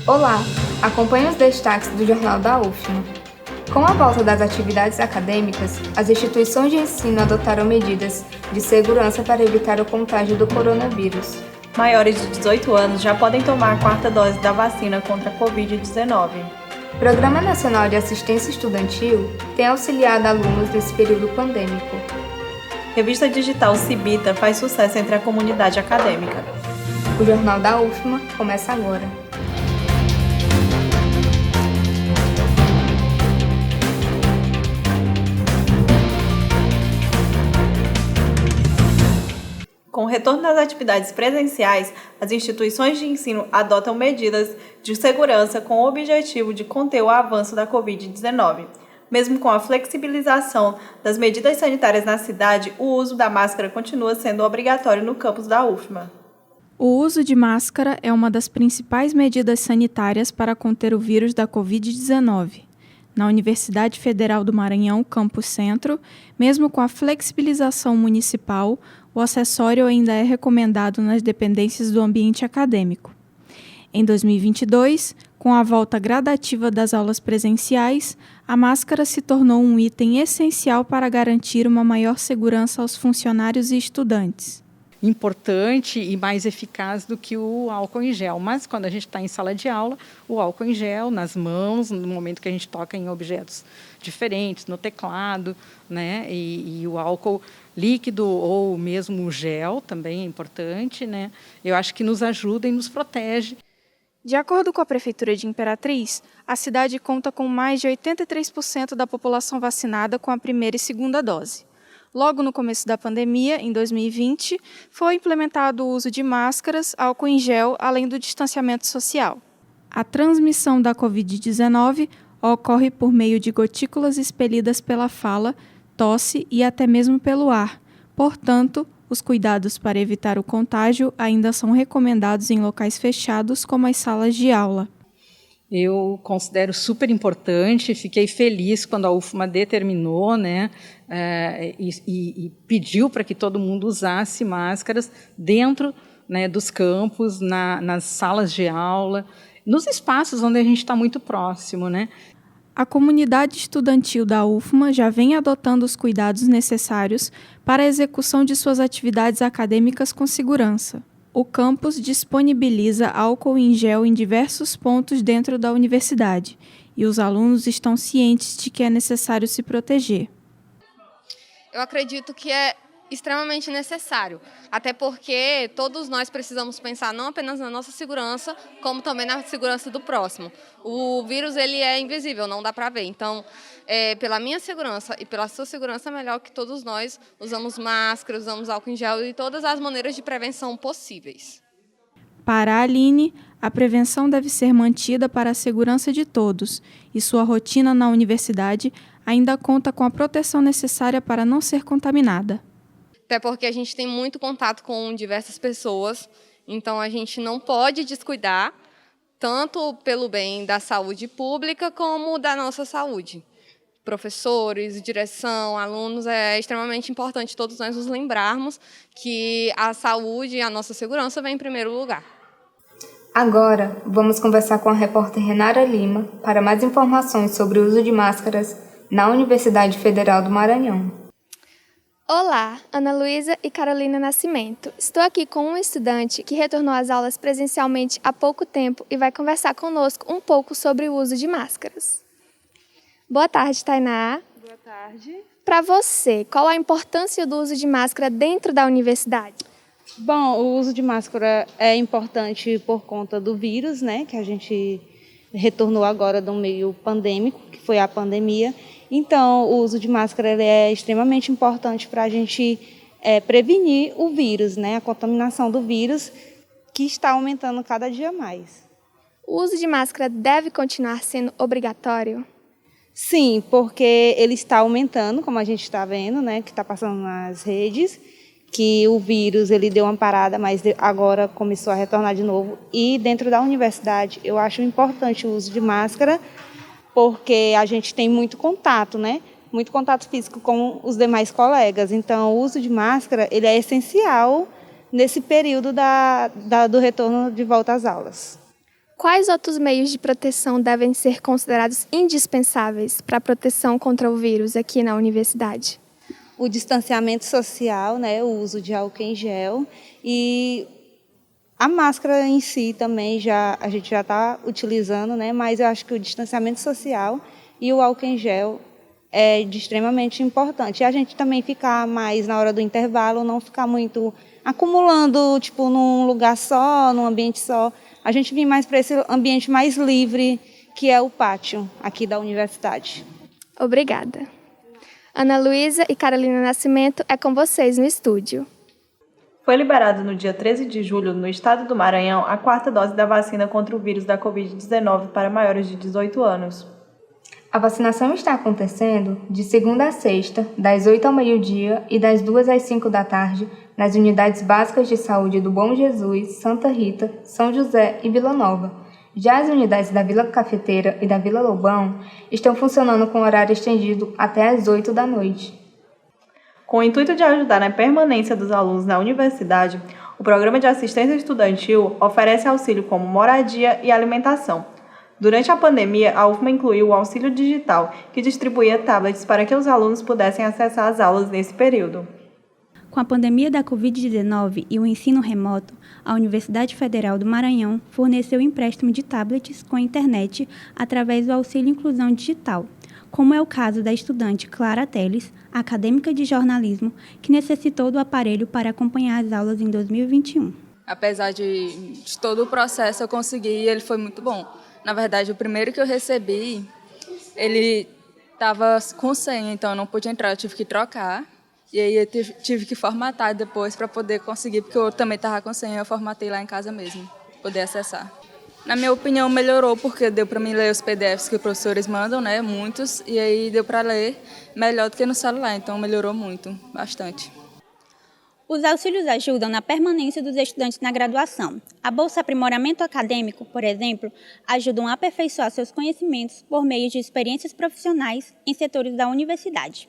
Olá, acompanhe os destaques do Jornal da UFMA. Com a volta das atividades acadêmicas, as instituições de ensino adotaram medidas de segurança para evitar o contágio do coronavírus. Maiores de 18 anos já podem tomar a quarta dose da vacina contra a Covid-19. O Programa Nacional de Assistência Estudantil tem auxiliado alunos nesse período pandêmico. Revista digital Cibita faz sucesso entre a comunidade acadêmica. O Jornal da UFMA começa agora. Com o retorno das atividades presenciais, as instituições de ensino adotam medidas de segurança com o objetivo de conter o avanço da Covid-19. Mesmo com a flexibilização das medidas sanitárias na cidade, o uso da máscara continua sendo obrigatório no campus da UFMA. O uso de máscara é uma das principais medidas sanitárias para conter o vírus da Covid-19. Na Universidade Federal do Maranhão, Campus Centro, mesmo com a flexibilização municipal, o acessório ainda é recomendado nas dependências do ambiente acadêmico. Em 2022, com a volta gradativa das aulas presenciais, a máscara se tornou um item essencial para garantir uma maior segurança aos funcionários e estudantes. Importante e mais eficaz do que o álcool em gel. Mas quando a gente está em sala de aula, o álcool em gel nas mãos, no momento que a gente toca em objetos diferentes, no teclado, né? E o álcool líquido ou mesmo o gel também é importante, né? Eu acho que nos ajuda e nos protege. De acordo com a Prefeitura de Imperatriz, a cidade conta com mais de 83% da população vacinada com a primeira e segunda dose. Logo no começo da pandemia, em 2020, foi implementado o uso de máscaras, álcool em gel, além do distanciamento social. A transmissão da Covid-19 ocorre por meio de gotículas expelidas pela fala, tosse e até mesmo pelo ar. Portanto, os cuidados para evitar o contágio ainda são recomendados em locais fechados, como as salas de aula. Eu considero super importante, fiquei feliz quando a UFMA determinou, né, e pediu para que todo mundo usasse máscaras dentro, né, dos campos, nas salas de aula, nos espaços onde a gente está muito próximo, né. A comunidade estudantil da UFMA já vem adotando os cuidados necessários para a execução de suas atividades acadêmicas com segurança. O campus disponibiliza álcool em gel em diversos pontos dentro da universidade e os alunos estão cientes de que é necessário se proteger. Eu acredito que é extremamente necessário, até porque todos nós precisamos pensar não apenas na nossa segurança, como também na segurança do próximo. O vírus ele é invisível, não dá para ver, então pela minha segurança e pela sua segurança é melhor que todos nós usamos máscara, usamos álcool em gel e todas as maneiras de prevenção possíveis. Para a Aline, a prevenção deve ser mantida para a segurança de todos e sua rotina na universidade ainda conta com a proteção necessária para não ser contaminada. Até porque a gente tem muito contato com diversas pessoas, então a gente não pode descuidar, tanto pelo bem da saúde pública como da nossa saúde. Professores, direção, alunos, é extremamente importante todos nós nos lembrarmos que a saúde e a nossa segurança vem em primeiro lugar. Agora, vamos conversar com a repórter Renara Lima para mais informações sobre o uso de máscaras na Universidade Federal do Maranhão. Olá, Ana Luísa e Carolina Nascimento. Estou aqui com um estudante que retornou às aulas presencialmente há pouco tempo e vai conversar conosco um pouco sobre o uso de máscaras. Boa tarde, Tainá. Boa tarde. Para você, qual a importância do uso de máscara dentro da universidade? Bom, o uso de máscara é importante por conta do vírus, né, que a gente retornou agora do meio pandêmico, que foi a pandemia. Então, o uso de máscara ele é extremamente importante para a gente prevenir o vírus, né, a contaminação do vírus, que está aumentando cada dia mais. O uso de máscara deve continuar sendo obrigatório? Sim, porque ele está aumentando, como a gente está vendo, né, que está passando nas redes, que o vírus ele deu uma parada, mas agora começou a retornar de novo. E dentro da universidade, eu acho importante o uso de máscara, porque a gente tem muito contato, né? Muito contato físico com os demais colegas. Então, o uso de máscara ele é essencial nesse período do retorno de volta às aulas. Quais outros meios de proteção devem ser considerados indispensáveis para a proteção contra o vírus aqui na universidade? O distanciamento social, né, o uso de álcool em gel e a máscara em si também a gente já está utilizando, né, mas eu acho que o distanciamento social e o álcool em gel é extremamente importante. E a gente também ficar mais na hora do intervalo, não ficar muito acumulando, tipo, num lugar só, num ambiente só. A gente vir mais para esse ambiente mais livre, que é o pátio aqui da universidade. Obrigada. Ana Luísa e Carolina Nascimento, é com vocês no estúdio. Foi liberado no dia 13 de julho, no estado do Maranhão, a 4ª dose da vacina contra o vírus da Covid-19 para maiores de 18 anos. A vacinação está acontecendo de segunda a sexta, das 8 ao meio-dia e das 2 às 5 da tarde, nas unidades básicas de saúde do Bom Jesus, Santa Rita, São José e Vila Nova. Já as unidades da Vila Cafeteira e da Vila Lobão estão funcionando com horário estendido até às 8 da noite. Com o intuito de ajudar na permanência dos alunos na universidade, o Programa de Assistência Estudantil oferece auxílio como moradia e alimentação. Durante a pandemia, a UFMA incluiu o auxílio digital, que distribuía tablets para que os alunos pudessem acessar as aulas nesse período. Com a pandemia da Covid-19 e o ensino remoto, a Universidade Federal do Maranhão forneceu empréstimo de tablets com internet através do auxílio inclusão digital, como é o caso da estudante Clara Teles, acadêmica de jornalismo, que necessitou do aparelho para acompanhar as aulas em 2021. Apesar de todo o processo eu consegui e ele foi muito bom. Na verdade, o primeiro que eu recebi, ele estava com senha, então eu não pude entrar, eu tive que trocar. E aí eu tive que formatar depois para poder conseguir, porque eu também estava com senha, eu formatei lá em casa mesmo, poder acessar. Na minha opinião, melhorou, porque deu para mim ler os PDFs que os professores mandam, né, muitos, e aí deu para ler melhor do que no celular, então melhorou muito, bastante. Os auxílios ajudam na permanência dos estudantes na graduação. A Bolsa Aprimoramento Acadêmico, por exemplo, ajudam a aperfeiçoar seus conhecimentos por meio de experiências profissionais em setores da universidade.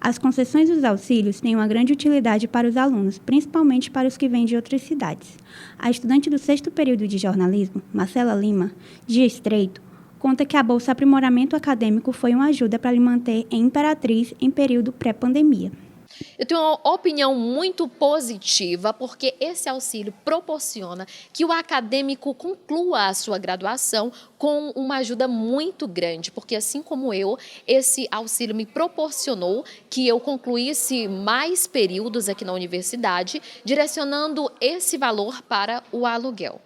As concessões dos auxílios têm uma grande utilidade para os alunos, principalmente para os que vêm de outras cidades. A estudante do 6º período de jornalismo, Marcela Lima, de Estreito, conta que a Bolsa Aprimoramento Acadêmico foi uma ajuda para lhe manter em Imperatriz em período pré-pandemia. Eu tenho uma opinião muito positiva, porque esse auxílio proporciona que o acadêmico conclua a sua graduação com uma ajuda muito grande, porque assim como eu, esse auxílio me proporcionou que eu concluísse mais períodos aqui na universidade, direcionando esse valor para o aluguel.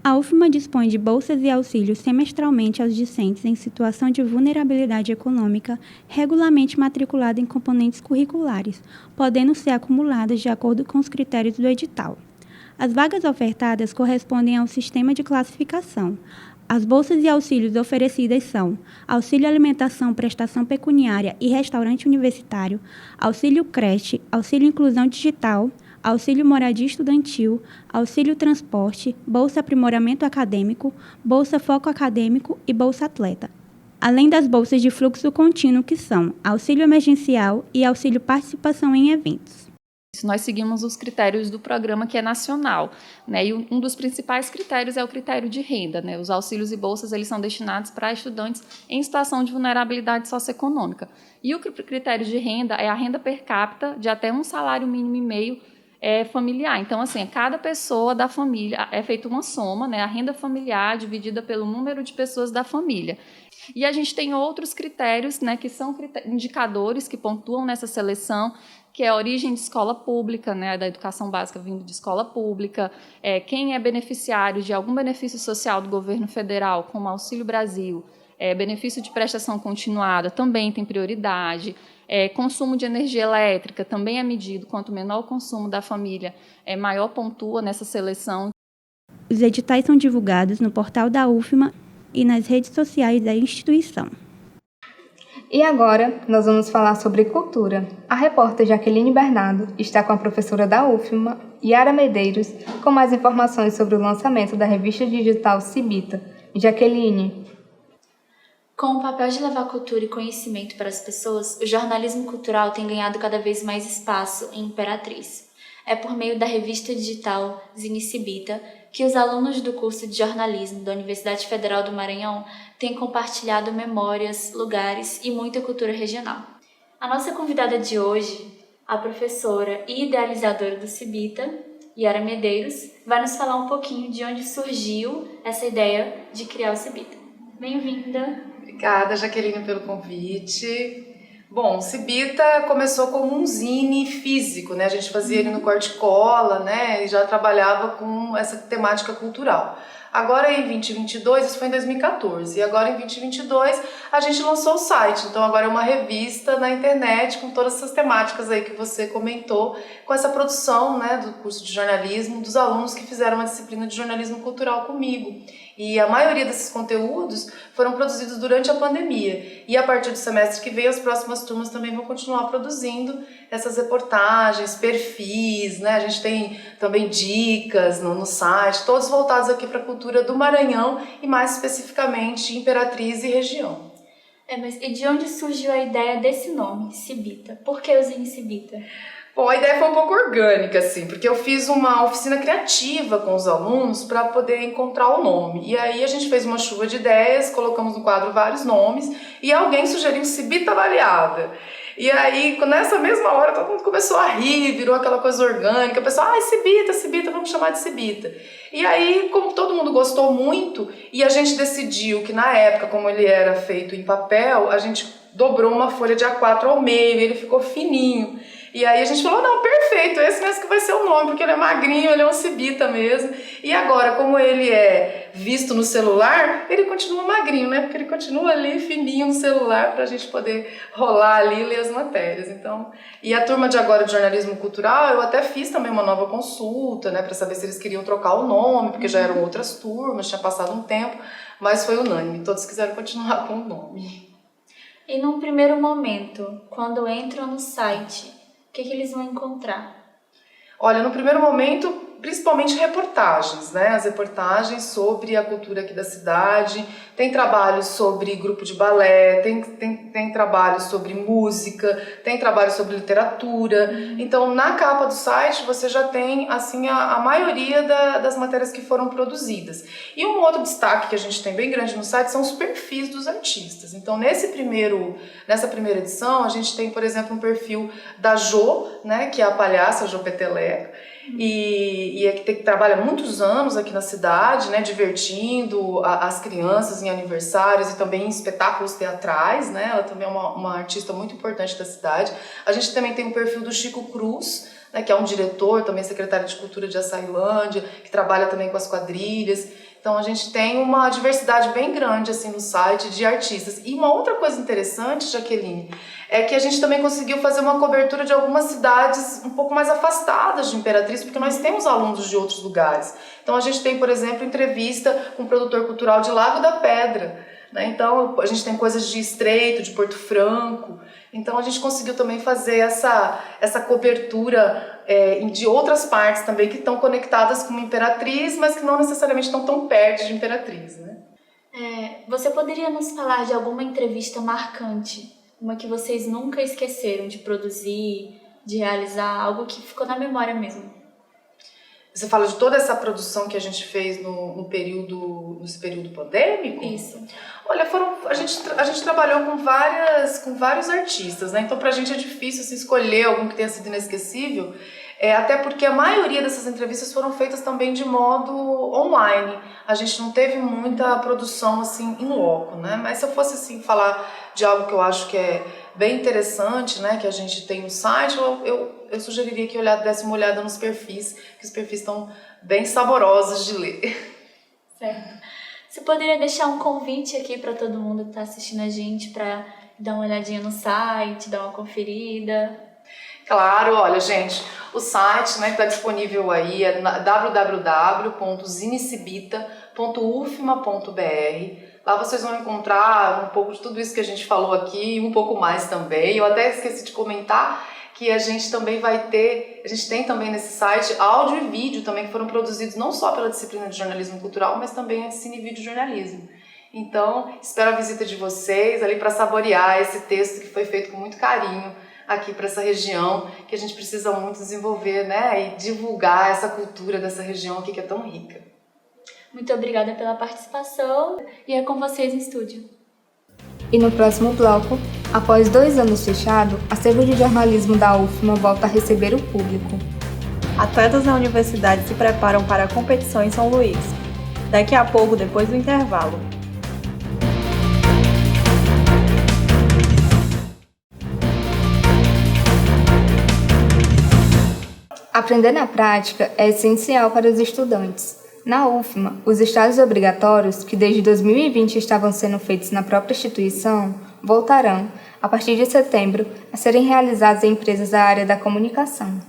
A UFMA dispõe de bolsas e auxílios semestralmente aos discentes em situação de vulnerabilidade econômica, regularmente matriculada em componentes curriculares, podendo ser acumuladas de acordo com os critérios do edital. As vagas ofertadas correspondem ao sistema de classificação. As bolsas e auxílios oferecidas são auxílio alimentação, prestação pecuniária e restaurante universitário, auxílio creche, auxílio inclusão digital, auxílio moradia estudantil, auxílio transporte, bolsa aprimoramento acadêmico, bolsa foco acadêmico e bolsa atleta. Além das bolsas de fluxo contínuo, que são auxílio emergencial e auxílio participação em eventos. Nós seguimos os critérios do programa, que é nacional, né? E um dos principais critérios é o critério de renda, né? Os auxílios e bolsas eles são destinados para estudantes em situação de vulnerabilidade socioeconômica. E o critério de renda é a renda per capita de até um salário mínimo e meio familiar. Então, assim, cada pessoa da família é feita uma soma, né? A renda familiar dividida pelo número de pessoas da família. E a gente tem outros critérios, né, que são indicadores que pontuam nessa seleção, que é a origem de escola pública, né, da educação básica vindo de escola pública, quem é beneficiário de algum benefício social do governo federal, como Auxílio Brasil, benefício de prestação continuada também tem prioridade, consumo de energia elétrica também é medido, quanto menor o consumo da família, maior pontua nessa seleção. Os editais são divulgados no portal da UFMA e nas redes sociais da instituição. E agora, nós vamos falar sobre cultura. A repórter Jaqueline Bernardo está com a professora da UFMA, Yara Medeiros, com mais informações sobre o lançamento da revista digital Cibita. Jaqueline. Com o papel de levar cultura e conhecimento para as pessoas, o jornalismo cultural tem ganhado cada vez mais espaço em Imperatriz. É por meio da revista digital Zine Cibita que os alunos do curso de jornalismo da Universidade Federal do Maranhão têm compartilhado memórias, lugares e muita cultura regional. A nossa convidada de hoje, a professora e idealizadora do Cibita, Yara Medeiros, vai nos falar um pouquinho de onde surgiu essa ideia de criar o Cibita. Bem-vinda! Obrigada, Jaqueline, pelo convite. Bom, o Cibita começou como um zine físico, né? A gente fazia ele no corte-cola, né? E já trabalhava com essa temática cultural. Agora em 2022, isso foi em 2014, e agora em 2022 a gente lançou o site, então agora é uma revista na internet com todas essas temáticas aí que você comentou, com essa produção, né, do curso de jornalismo, dos alunos que fizeram a disciplina de jornalismo cultural comigo. E a maioria desses conteúdos foram produzidos durante a pandemia. E a partir do semestre que vem, as próximas turmas também vão continuar produzindo essas reportagens, perfis, né? A gente tem também dicas no site, todos voltados aqui para a cultura do Maranhão e mais especificamente Imperatriz e região. Mas e de onde surgiu a ideia desse nome, Cibita? Por que o Zine Cibita? Bom, a ideia foi um pouco orgânica, assim, porque eu fiz uma oficina criativa com os alunos para poder encontrar o nome. E aí a gente fez uma chuva de ideias, colocamos no quadro vários nomes e alguém sugeriu Cibita Baleada. E aí, nessa mesma hora, todo mundo começou a rir, virou aquela coisa orgânica. O pessoal, Cibita, vamos chamar de Cibita. E aí, como todo mundo gostou muito, e a gente decidiu que na época, como ele era feito em papel, a gente dobrou uma folha de A4 ao meio e ele ficou fininho. E aí a gente falou, não, perfeito, esse mesmo que vai ser o nome, porque ele é magrinho, ele é um Cibita mesmo. E agora, como ele é visto no celular, ele continua magrinho, né? Porque ele continua ali fininho no celular pra gente poder rolar ali e ler as matérias. Então, e a turma de agora de jornalismo cultural, eu até fiz também uma nova consulta, né, pra saber se eles queriam trocar o nome, porque já eram outras turmas, tinha passado um tempo, mas foi unânime, todos quiseram continuar com o nome. E num primeiro momento, quando entram no site, o que eles vão encontrar? Olha, no primeiro momento, principalmente reportagens, né? As reportagens sobre a cultura aqui da cidade, tem trabalhos sobre grupo de balé, tem trabalhos sobre música, tem trabalhos sobre literatura. Então, na capa do site, você já tem, assim, a maioria das matérias que foram produzidas. E um outro destaque que a gente tem bem grande no site são os perfis dos artistas. Então, nessa primeira edição, a gente tem, por exemplo, um perfil da Jo, né, que é a palhaça Jo Peteleca, e é que trabalha muitos anos aqui na cidade, né, divertindo as crianças em aniversários e também em espetáculos teatrais, né? Ela também é uma artista muito importante da cidade. A gente também tem o perfil do Chico Cruz, né, que é um diretor, também secretário de Cultura de Açailândia, que trabalha também com as quadrilhas. Então a gente tem uma diversidade bem grande assim no site de artistas. E uma outra coisa interessante, Jaqueline, é que a gente também conseguiu fazer uma cobertura de algumas cidades um pouco mais afastadas de Imperatriz, porque nós temos alunos de outros lugares. Então a gente tem, por exemplo, entrevista com um produtor cultural de Lago da Pedra, né? Então a gente tem coisas de Estreito, de Porto Franco. Então a gente conseguiu também fazer essa cobertura de outras partes também que estão conectadas com Imperatriz, mas que não necessariamente estão tão perto de Imperatriz, né? Você poderia nos falar de alguma entrevista marcante? Uma que vocês nunca esqueceram de produzir, de realizar, algo que ficou na memória mesmo? Você fala de toda essa produção que a gente fez nesse período pandêmico? Isso. Olha, a gente trabalhou com vários artistas, né? Então pra gente é difícil assim, escolher algum que tenha sido inesquecível, até porque a maioria dessas entrevistas foram feitas também de modo online. A gente não teve muita produção assim em loco, né? Mas se eu fosse assim falar de algo que eu acho que é bem interessante, né, que a gente tem no site, eu sugeriria que desse uma olhada nos perfis, que os perfis estão bem saborosos de ler. Certo. Você poderia deixar um convite aqui para todo mundo que está assistindo a gente para dar uma olhadinha no site, dar uma conferida? Claro, olha, gente, o site, né, está disponível aí, é www.zinecibita.ufma.br. Lá vocês vão encontrar um pouco de tudo isso que a gente falou aqui, um pouco mais também. Eu até esqueci de comentar que a gente também tem também nesse site áudio e vídeo também que foram produzidos não só pela disciplina de jornalismo cultural, mas também a de cine e vídeo jornalismo. Então, espero a visita de vocês ali para saborear esse texto que foi feito com muito carinho aqui para essa região, que a gente precisa muito desenvolver, né, e divulgar essa cultura dessa região aqui que é tão rica. Muito obrigada pela participação e é com vocês em estúdio. E no próximo bloco, após 2 anos fechado, a Acervo de Jornalismo da UFMA volta a receber o público. Atletas da universidade se preparam para a competição em São Luís. Daqui a pouco, depois do intervalo. Aprender na prática é essencial para os estudantes. Na UFMA, os estágios obrigatórios, que desde 2020 estavam sendo feitos na própria instituição, voltarão, a partir de setembro, a serem realizados em empresas da área da comunicação.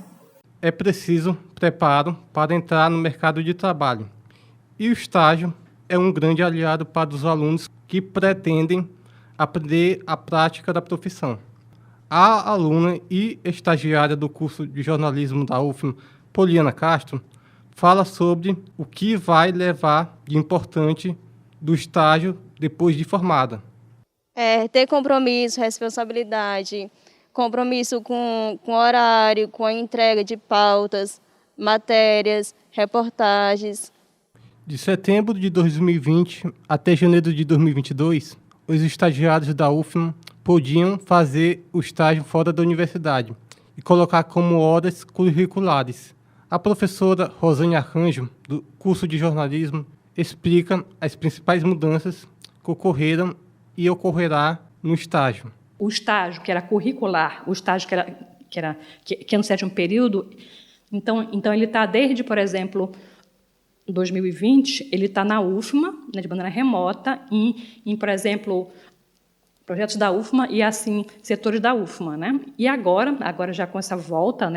É preciso preparo para entrar no mercado de trabalho. E o estágio é um grande aliado para os alunos que pretendem aprender a prática da profissão. A aluna e estagiária do curso de jornalismo da UFMA, Poliana Castro, fala sobre o que vai levar de importante do estágio depois de formada. Ter compromisso, responsabilidade, compromisso com horário, com a entrega de pautas, matérias, reportagens. De setembro de 2020 até janeiro de 2022, os estagiários da UFMA podiam fazer o estágio fora da universidade e colocar como horas curriculares. A professora Rosane Arcanjo, do curso de jornalismo, explica as principais mudanças que ocorreram e ocorrerá no estágio. O estágio que era curricular, o estágio que é no 7º período, então ele está desde, por exemplo, 2020, ele está na UFMA, né, de maneira remota, em, por exemplo, projetos da UFMA e, assim, setores da UFMA. Né? E agora já com essa volta,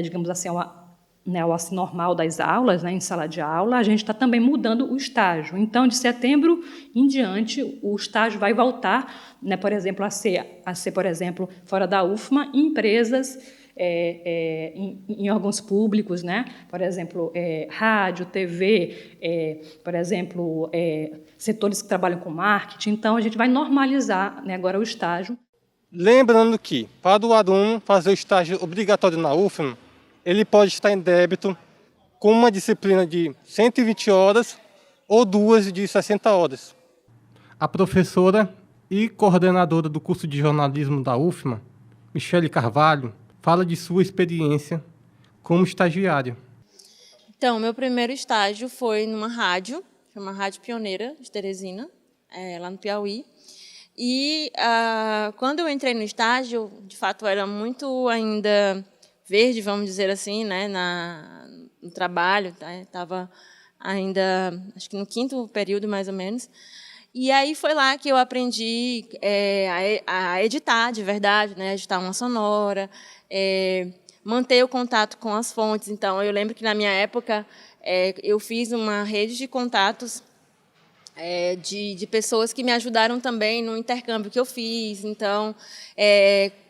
digamos assim, ao assim, normal das aulas, né, em sala de aula, a gente está também mudando o estágio. Então, de setembro em diante, o estágio vai voltar, né, por exemplo, a ser, por exemplo, fora da UFMA, em empresas, em órgãos públicos, né? Por exemplo, rádio, TV, por exemplo, setores que trabalham com marketing. Então, a gente vai normalizar, né, agora o estágio. Lembrando que, para o aluno fazer o estágio obrigatório na UFMA, ele pode estar em débito com uma disciplina de 120 horas ou 2 de 60 horas. A professora e coordenadora do curso de jornalismo da UFMA, Michele Carvalho, fala de sua experiência como estagiária. Então, meu primeiro estágio foi numa rádio, uma rádio pioneira de Teresina, lá no Piauí. E quando eu entrei no estágio, de fato, era muito ainda verde, vamos dizer assim, né, no trabalho. Estava ainda, acho que no 5º período, mais ou menos. E aí foi lá que eu aprendi a editar de verdade, né, editar uma sonora, manter o contato com as fontes. Então, eu lembro que, na minha época, eu fiz uma rede de contatos de pessoas que me ajudaram também no intercâmbio que eu fiz. Então,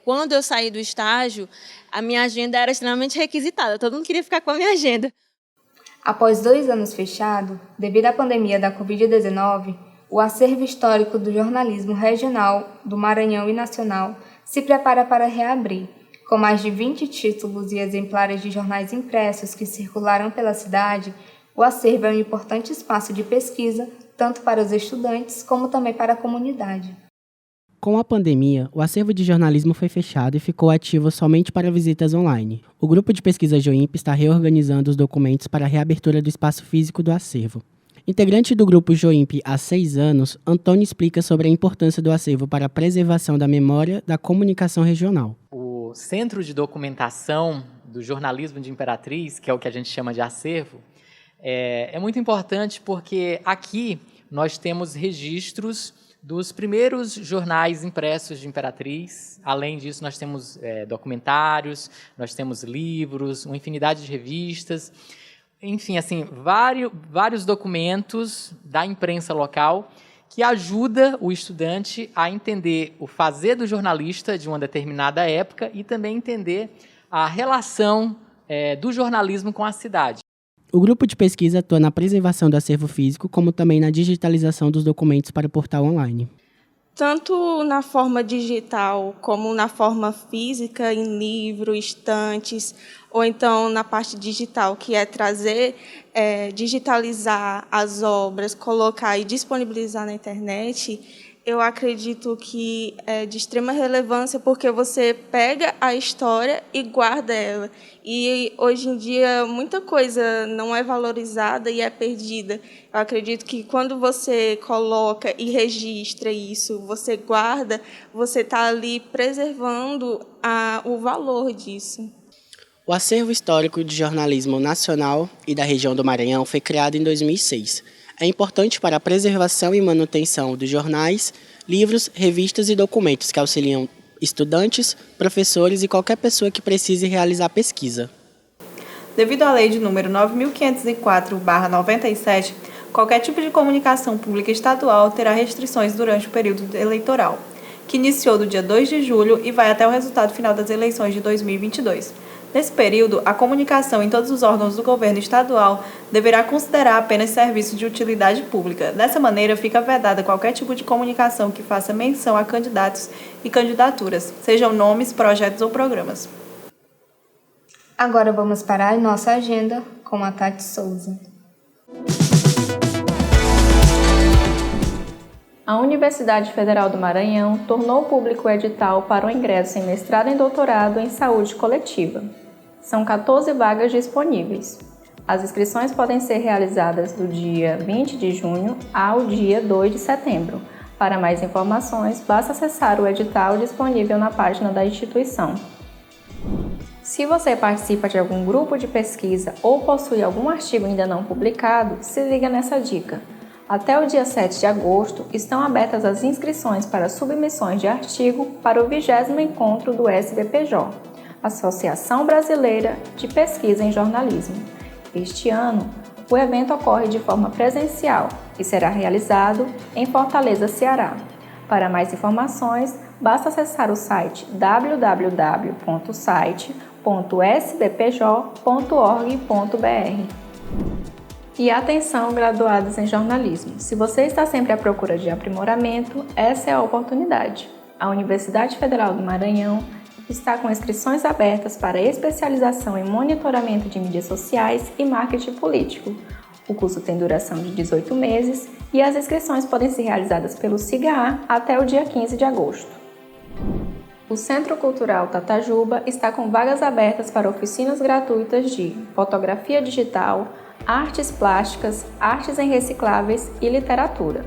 quando eu saí do estágio, a minha agenda era extremamente requisitada. Todo mundo queria ficar com a minha agenda. Após 2 anos fechado, devido à pandemia da Covid-19, o Acervo Histórico do Jornalismo Regional do Maranhão e Nacional se prepara para reabrir. Com mais de 20 títulos e exemplares de jornais impressos que circularam pela cidade, o acervo é um importante espaço de pesquisa, tanto para os estudantes como também para a comunidade. Com a pandemia, o acervo de jornalismo foi fechado e ficou ativo somente para visitas online. O grupo de pesquisa JOIMP está reorganizando os documentos para a reabertura do espaço físico do acervo. Integrante do grupo JOIMP há 6 anos, Antônio explica sobre a importância do acervo para a preservação da memória da comunicação regional. O Centro de Documentação do Jornalismo de Imperatriz, que é o que a gente chama de acervo, é muito importante porque aqui nós temos registros dos primeiros jornais impressos de Imperatriz. Além disso, nós temos documentários, nós temos livros, uma infinidade de revistas. Enfim, assim, vários documentos da imprensa local que ajuda o estudante a entender o fazer do jornalista de uma determinada época e também entender a relação do jornalismo com a cidade. O grupo de pesquisa atua na preservação do acervo físico, como também na digitalização dos documentos para o portal online. tanto na forma digital como na forma física, em livro, estantes, ou então na parte digital, que é trazer, digitalizar as obras, colocar e disponibilizar na internet. Eu acredito que é de extrema relevância porque você pega a história e guarda ela. E hoje em dia muita coisa não é valorizada e é perdida. Eu acredito que quando você coloca e registra isso, você guarda, você está ali preservando o valor disso. O Acervo Histórico de Jornalismo Nacional e da região do Maranhão foi criado em 2006. É importante para a preservação e manutenção dos jornais, livros, revistas e documentos que auxiliam estudantes, professores e qualquer pessoa que precise realizar pesquisa. Devido à Lei de número 9.504/97, qualquer tipo de comunicação pública estadual terá restrições durante o período eleitoral, que iniciou do dia 2 de julho e vai até o resultado final das eleições de 2022. Nesse período, a comunicação em todos os órgãos do governo estadual deverá considerar apenas serviço de utilidade pública. Dessa maneira, fica vedada qualquer tipo de comunicação que faça menção a candidatos e candidaturas, sejam nomes, projetos ou programas. Agora vamos para a nossa agenda com a Tati Souza. A Universidade Federal do Maranhão tornou público o edital para o ingresso em mestrado e doutorado em saúde coletiva. São 14 vagas disponíveis. As inscrições podem ser realizadas do dia 20 de junho ao dia 2 de setembro. Para mais informações, basta acessar o edital disponível na página da instituição. Se você participa de algum grupo de pesquisa ou possui algum artigo ainda não publicado, se liga nessa dica. Até o dia 7 de agosto, estão abertas as inscrições para submissões de artigo para o 20º encontro do SBPJ, Associação Brasileira de Pesquisa em Jornalismo. Este ano, o evento ocorre de forma presencial e será realizado em Fortaleza, Ceará. Para mais informações, basta acessar o site www.site.sbpj.org.br. E atenção, graduados em jornalismo! Se você está sempre à procura de aprimoramento, essa é a oportunidade. A Universidade Federal do Maranhão está com inscrições abertas para especialização em monitoramento de mídias sociais e marketing político. O curso tem duração de 18 meses e as inscrições podem ser realizadas pelo SIGA até o dia 15 de agosto. O Centro Cultural Tatajuba está com vagas abertas para oficinas gratuitas de fotografia digital, artes plásticas, artes em recicláveis e literatura.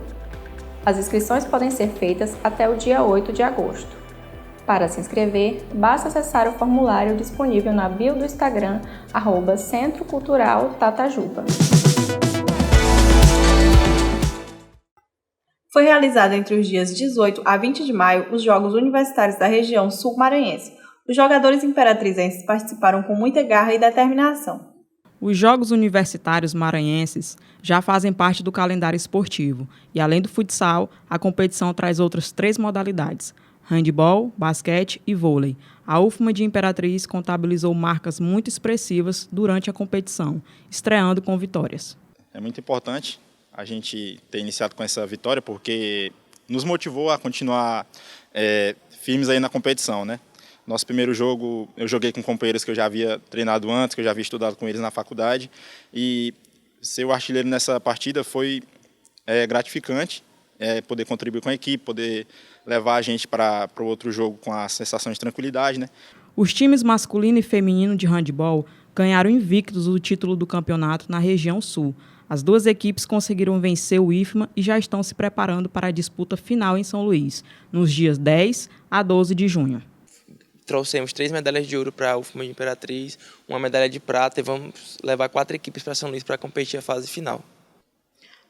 As inscrições podem ser feitas até o dia 8 de agosto. Para se inscrever, basta acessar o formulário disponível na bio do Instagram, @Centro Cultural Tatajuba. Foi realizado entre os dias 18 a 20 de maio os Jogos Universitários da região sul-maranhense. Os jogadores imperatrizenses participaram com muita garra e determinação. Os Jogos Universitários Maranhenses já fazem parte do calendário esportivo e, além do futsal, a competição traz outras 3 modalidades: handebol, basquete e vôlei. A UFMA de Imperatriz contabilizou marcas muito expressivas durante a competição, estreando com vitórias. É muito importante a gente ter iniciado com essa vitória porque nos motivou a continuar firmes aí na competição, né? Nosso primeiro jogo, eu joguei com companheiros que eu já havia treinado antes, que eu já havia estudado com eles na faculdade. E ser o artilheiro nessa partida foi gratificante, poder contribuir com a equipe, poder levar a gente para o outro jogo com a sensação de tranquilidade, né? Os times masculino e feminino de handebol ganharam invictos o título do campeonato na região sul. As 2 equipes conseguiram vencer o IFMA e já estão se preparando para a disputa final em São Luís, nos dias 10 a 12 de junho. Trouxemos 3 medalhas de ouro para a UFMA de Imperatriz, uma medalha de prata e vamos levar 4 equipes para São Luís para competir a fase final.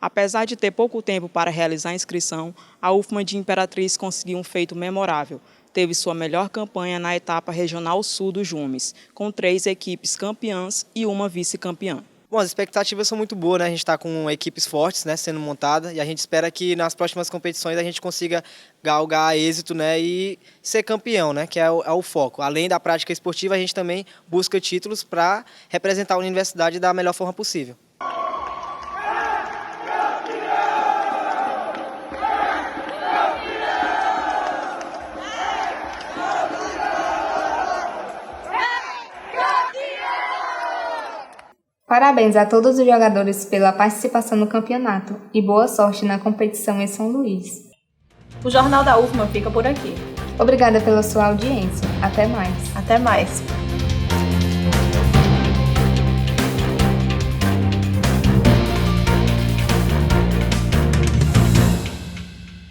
Apesar de ter pouco tempo para realizar a inscrição, a UFMA de Imperatriz conseguiu um feito memorável. Teve sua melhor campanha na etapa regional sul do Jumes, com 3 equipes campeãs e uma vice-campeã. Bom, as expectativas são muito boas, né? A gente está com equipes fortes, né, sendo montada, e a gente espera que nas próximas competições a gente consiga galgar êxito, né, e ser campeão, né, que é o foco. Além da prática esportiva, a gente também busca títulos para representar a universidade da melhor forma possível. Parabéns a todos os jogadores pela participação no campeonato e boa sorte na competição em São Luís. O Jornal da UFMA fica por aqui. Obrigada pela sua audiência. Até mais. Até mais.